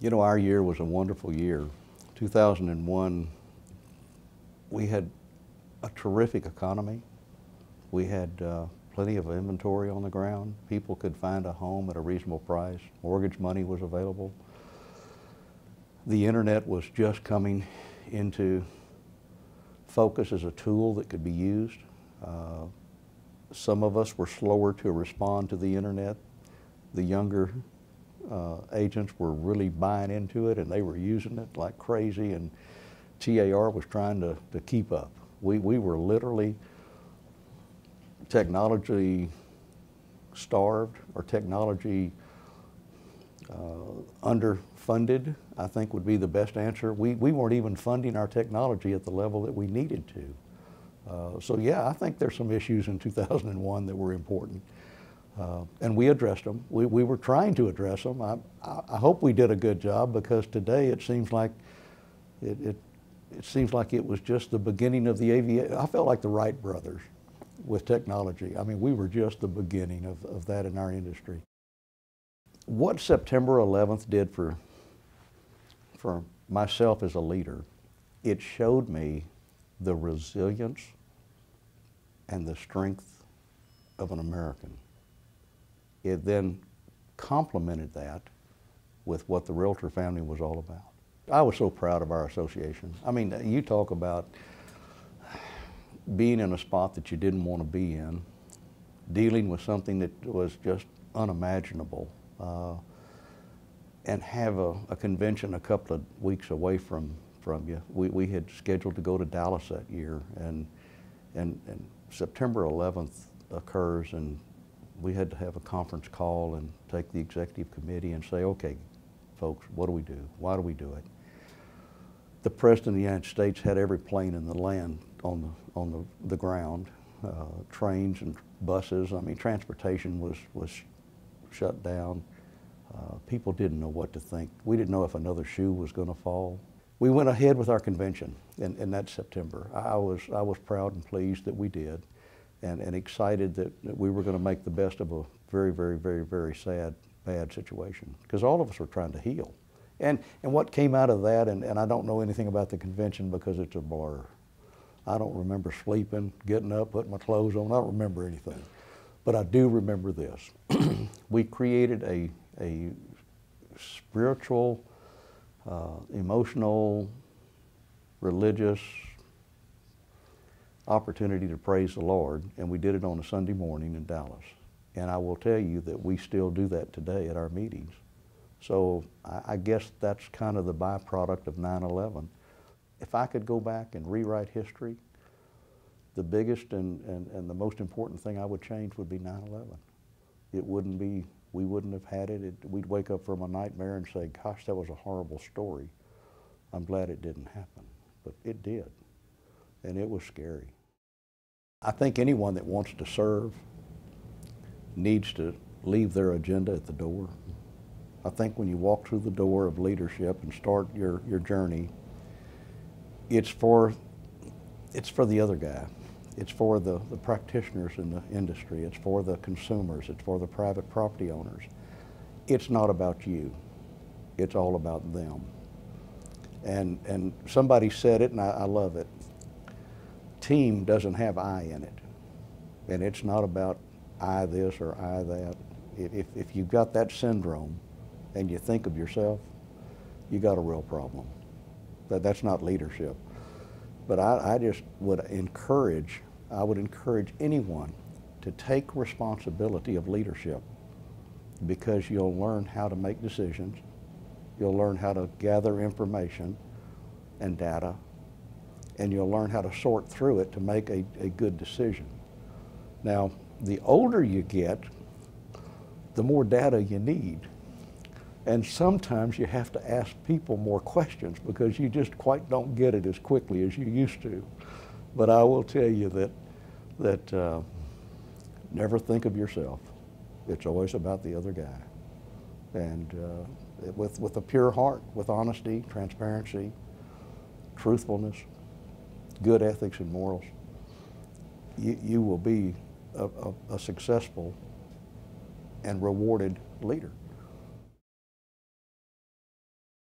You know, our year was a wonderful year. 2001, we had a terrific economy. We had plenty of inventory on the ground. People could find a home at a reasonable price. Mortgage money was available. The internet was just coming into focus as a tool that could be used. Some of us were slower to respond to the internet. The younger agents were really buying into it, and they were using it like crazy, and TAR was trying to keep up. We were literally technology starved, or technology underfunded, I think would be the best answer. We weren't even funding our technology at the level that we needed to. So yeah, I think there's some issues in 2001 that were important. And we addressed them. We were trying to address them. I hope we did a good job, because today it seems like it seems like it was just the beginning of the aviation. I felt like the Wright brothers with technology. I mean, we were just the beginning of that in our industry. What September 11th did for myself as a leader, it showed me the resilience and the strength of an American. It then complemented that with what the Realtor family was all about. I was so proud of our association. I mean, you talk about being in a spot that you didn't want to be in, dealing with something that was just unimaginable, and have a convention a couple of weeks away from you. We had scheduled to go to Dallas that year, and September 11th occurs, and we had to have a conference call and take the executive committee and say, okay, folks, what do we do? Why do we do it? The President of the United States had every plane in the land on the ground, trains and buses. I mean, transportation was shut down. People didn't know what to think. We didn't know if another shoe was going to fall. We went ahead with our convention in that September. I was proud and pleased that we did, and excited that we were going to make the best of a very, very, very, very sad, bad situation, because all of us were trying to heal. And what came out of that, and I don't know anything about the convention because it's a blur. I don't remember sleeping, getting up, putting my clothes on. I don't remember anything. But I do remember this. We created a spiritual, emotional, religious opportunity to praise the Lord, and we did it on a Sunday morning in Dallas. And I will tell you that we still do that today at our meetings. So I guess that's kind of the byproduct of 9/11. If I could go back and rewrite history, the biggest and the most important thing I would change would be 9/11. It wouldn't be, we wouldn't have had it. We'd wake up from a nightmare and say, gosh, that was a horrible story. I'm glad it didn't happen. But it did, and it was scary. I think anyone that wants to serve needs to leave their agenda at the door. I think when you walk through the door of leadership and start your journey, it's for the other guy. It's for the practitioners in the industry. It's for the consumers. It's for the private property owners. It's not about you. It's all about them. And somebody said it, and I love it. Team doesn't have I in it. And it's not about I this or I that. If you've got that syndrome and you think of yourself, you got a real problem. That's not leadership. But I just would encourage anyone to take responsibility of leadership, because you'll learn how to make decisions, you'll learn how to gather information and data, and you'll learn how to sort through it to make a good decision. Now, the older you get, the more data you need. And sometimes you have to ask people more questions, because you just quite don't get it as quickly as you used to. But I will tell you that never think of yourself. It's always about the other guy. And with a pure heart, with honesty, transparency, truthfulness, good ethics and morals, you will be a successful and rewarded leader.